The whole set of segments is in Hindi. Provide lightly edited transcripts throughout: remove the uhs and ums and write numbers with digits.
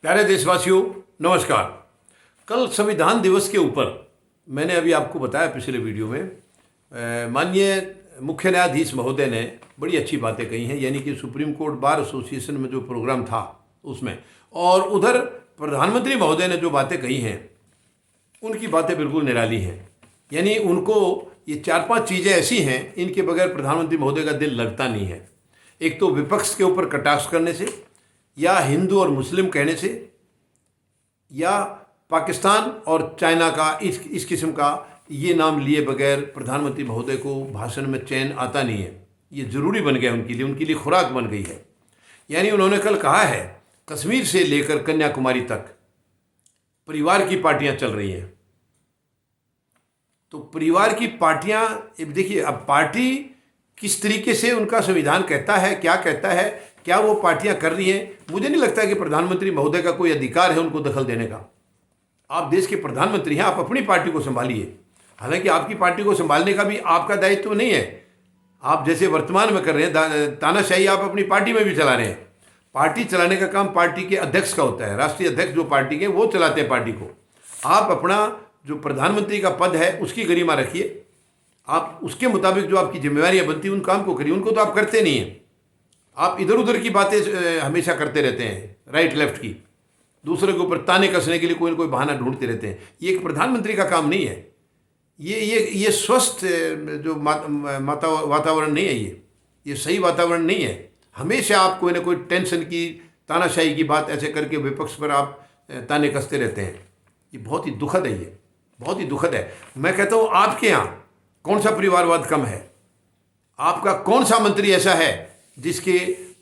प्यारे देशवासियों, नमस्कार। कल संविधान दिवस के ऊपर मैंने अभी आपको बताया पिछले वीडियो में माननीय मुख्य न्यायाधीश महोदय ने बड़ी अच्छी बातें कही हैं, यानी कि सुप्रीम कोर्ट बार एसोसिएशन में जो प्रोग्राम था उसमें, और उधर प्रधानमंत्री महोदय ने जो बातें कही हैं उनकी बातें बिल्कुल निराली हैं। यानी उनको ये 4-5 चीज़ें ऐसी हैं इनके बगैर प्रधानमंत्री महोदय का दिल लगता नहीं है। एक तो विपक्ष के ऊपर कटाक्ष करने से, या हिंदू और मुस्लिम कहने से, या पाकिस्तान और चाइना का इस किस्म का ये नाम लिए बगैर प्रधानमंत्री महोदय को भाषण में चैन आता नहीं है। ये ज़रूरी बन गया उनके लिए खुराक बन गई है। यानी उन्होंने कल कहा है कश्मीर से लेकर कन्याकुमारी तक परिवार की पार्टियां चल रही हैं। तो परिवार की पार्टियां, देखिए अब पार्टी किस तरीके से उनका संविधान कहता है, क्या कहता है, क्या वो पार्टियां कर रही हैं, मुझे नहीं लगता कि प्रधानमंत्री महोदय का कोई अधिकार है उनको दखल देने का। आप देश के प्रधानमंत्री हैं, आप अपनी पार्टी को संभालिए। हालांकि आपकी पार्टी को संभालने का भी आपका दायित्व नहीं है। आप जैसे वर्तमान में कर रहे हैं तानाशाही आप अपनी पार्टी में भी चला रहे हैं। पार्टी चलाने का काम पार्टी के अध्यक्ष का होता है। राष्ट्रीय अध्यक्ष जो पार्टी के वो चलाते हैं पार्टी को। आप अपना जो प्रधानमंत्री का पद है उसकी गरिमा रखिए। आप उसके मुताबिक जो आपकी जिम्मेवारियां बनती हैं उन काम को करिए। उनको तो आप करते नहीं हैं। आप इधर उधर की बातें हमेशा करते रहते हैं, राइट लेफ्ट की, दूसरे के ऊपर ताने कसने के लिए कोई ना कोई बहाना ढूंढते रहते हैं। ये एक प्रधानमंत्री का काम नहीं है। ये स्वस्थ जो वातावरण नहीं है। ये सही वातावरण नहीं है। हमेशा आप कोई ना कोई टेंशन की, तानाशाही की बात ऐसे करके विपक्ष पर आप ताने कसते रहते हैं। ये बहुत ही दुखद है। ये बहुत ही दुखद है। मैं कहता हूँ आपके यहाँ कौन सा परिवारवाद कम है? आपका कौन सा मंत्री ऐसा है जिसके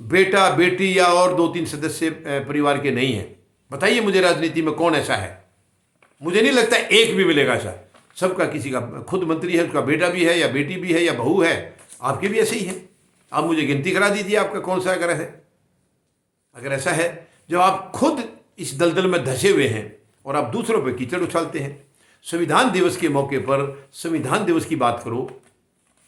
बेटा बेटी या और 2-3 सदस्य परिवार के नहीं हैं? बताइए मुझे, राजनीति में कौन ऐसा है? मुझे नहीं लगता एक भी मिलेगा ऐसा। सबका, किसी का खुद मंत्री है, उसका बेटा भी है या बेटी भी है या बहू है। आपके भी ऐसे ही है। आप मुझे गिनती करा दीजिए आपका कौन सा अगर है। अगर ऐसा है, जब आप खुद इस दलदल में धंसे हुए हैं और आप दूसरों पर कीचड़ उछालते हैं। संविधान दिवस के मौके पर संविधान दिवस की बात करो।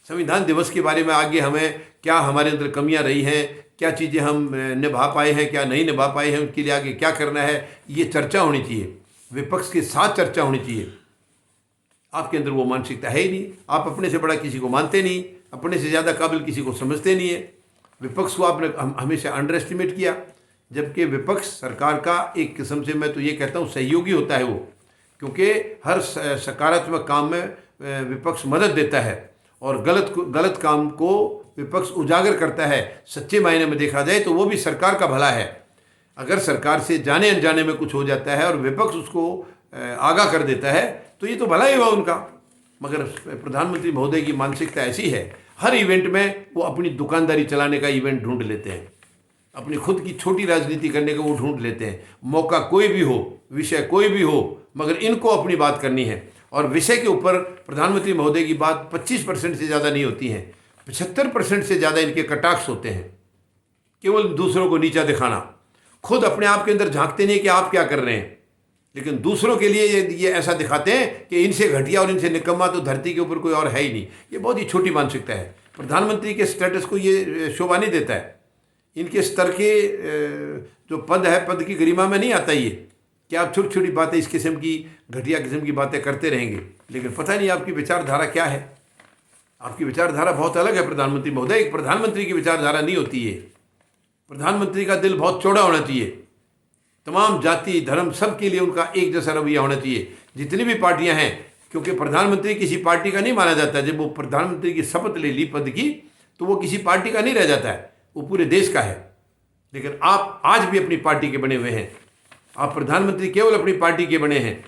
संविधान दिवस के बारे में आगे हमें क्या हमारे अंदर कमियां रही हैं, क्या चीज़ें हम निभा पाए हैं, क्या नहीं निभा पाए हैं, उनके लिए आगे क्या करना है, ये चर्चा होनी चाहिए। विपक्ष के साथ चर्चा होनी चाहिए। आपके अंदर वो मानसिकता है ही नहीं। आप अपने से बड़ा किसी को मानते नहीं, अपने से ज़्यादा काबिल किसी को समझते नहीं है। विपक्ष को आपने हमेशा अंडर एस्टिमेट किया, जबकि विपक्ष सरकार का एक किस्म से, मैं तो ये कहता हूँ, सहयोगी होता है वो, क्योंकि हर सकारात्मक काम में विपक्ष मदद देता है और गलत काम को विपक्ष उजागर करता है। सच्चे मायने में देखा जाए तो वो भी सरकार का भला है। अगर सरकार से जाने अनजाने में कुछ हो जाता है और विपक्ष उसको आगाह कर देता है तो ये तो भला ही हुआ उनका। मगर प्रधानमंत्री महोदय की मानसिकता ऐसी है, हर इवेंट में वो अपनी दुकानदारी चलाने का इवेंट ढूंढ लेते हैं, अपनी खुद की छोटी राजनीति करने का वो ढूंढ लेते हैं। मौका कोई भी हो, विषय कोई भी हो, मगर इनको अपनी बात करनी है। और विषय के ऊपर प्रधानमंत्री महोदय की बात 25% से ज़्यादा नहीं होती है, 75% से ज़्यादा इनके कटाक्ष होते हैं। केवल दूसरों को नीचा दिखाना, खुद अपने आप के अंदर झांकते नहीं कि आप क्या कर रहे हैं, लेकिन दूसरों के लिए ये ऐसा दिखाते हैं कि इनसे घटिया और इनसे निकम्मा तो धरती के ऊपर कोई और है ही नहीं। ये बहुत ही छोटी मानसिकता है। प्रधानमंत्री के स्टेटस को ये शोभा नहीं देता है। इनके स्तर के जो पद है, पद की गरिमा में नहीं आता ये कि आप छोटी छोटी बातें, इस किस्म की घटिया किस्म की बातें करते रहेंगे। लेकिन पता नहीं आपकी विचारधारा क्या है। आपकी विचारधारा बहुत अलग है प्रधानमंत्री महोदय। एक प्रधानमंत्री की विचारधारा नहीं होती है। प्रधानमंत्री का दिल बहुत चौड़ा होना चाहिए। तमाम जाति धर्म सब के लिए उनका एक जैसा रवैया होना चाहिए, जितनी भी पार्टियां हैं। क्योंकि प्रधानमंत्री किसी पार्टी का नहीं माना जाता। जब वो प्रधानमंत्री की शपथ ले ली पद की तो वो किसी पार्टी का नहीं रह जाता है, वो पूरे देश का है। लेकिन आप आज भी अपनी पार्टी के बने हुए हैं। आप प्रधानमंत्री केवल अपनी पार्टी के बने हैं।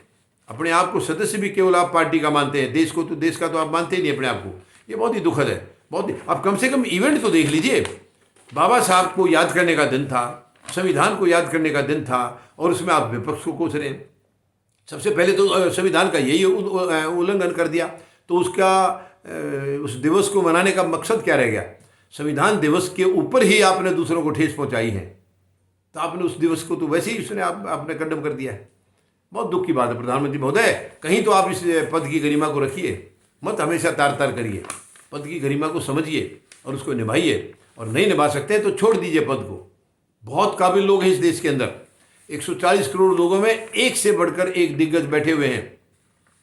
अपने आप को सदस्य भी केवल आप पार्टी का मानते हैं। देश का तो आप मानते ही नहीं अपने आप को। ये बहुत ही दुखद है, बहुत ही। आप कम से कम इवेंट तो देख लीजिए। बाबा साहब को याद करने का दिन था, संविधान को याद करने का दिन था, और उसमें आप विपक्ष को कोस रहे हैं। सबसे पहले तो संविधान का यही उल्लंघन कर दिया, तो उस दिवस को मनाने का मकसद क्या रह गया? संविधान दिवस के ऊपर ही आपने दूसरों को ठेस पहुंचाई है, तो आपने उस दिवस को तो वैसे ही आपने कंडम कर दिया है। बहुत दुख की बात है प्रधानमंत्री महोदय। कहीं तो आप इस पद की गरिमा को रखिए, मत हमेशा तार तार करिए। पद की गरिमा को समझिए और उसको निभाइए, और नहीं निभा सकते तो छोड़ दीजिए पद को। बहुत काबिल लोग हैं इस देश के अंदर। 140 करोड़ लोगों में एक से बढ़कर एक दिग्गज बैठे हुए हैं।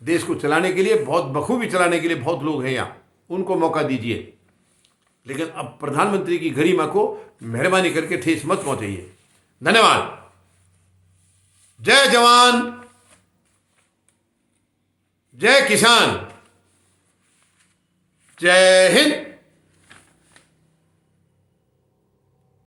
देश को चलाने के लिए, बहुत बखूबी चलाने के लिए बहुत लोग हैं यहाँ, उनको मौका दीजिए। लेकिन अब प्रधानमंत्री की गरिमा को मेहरबानी करके ठेस मत पहुंचाइए। धन्यवाद। जय जवान, जय किसान, जय हिंद।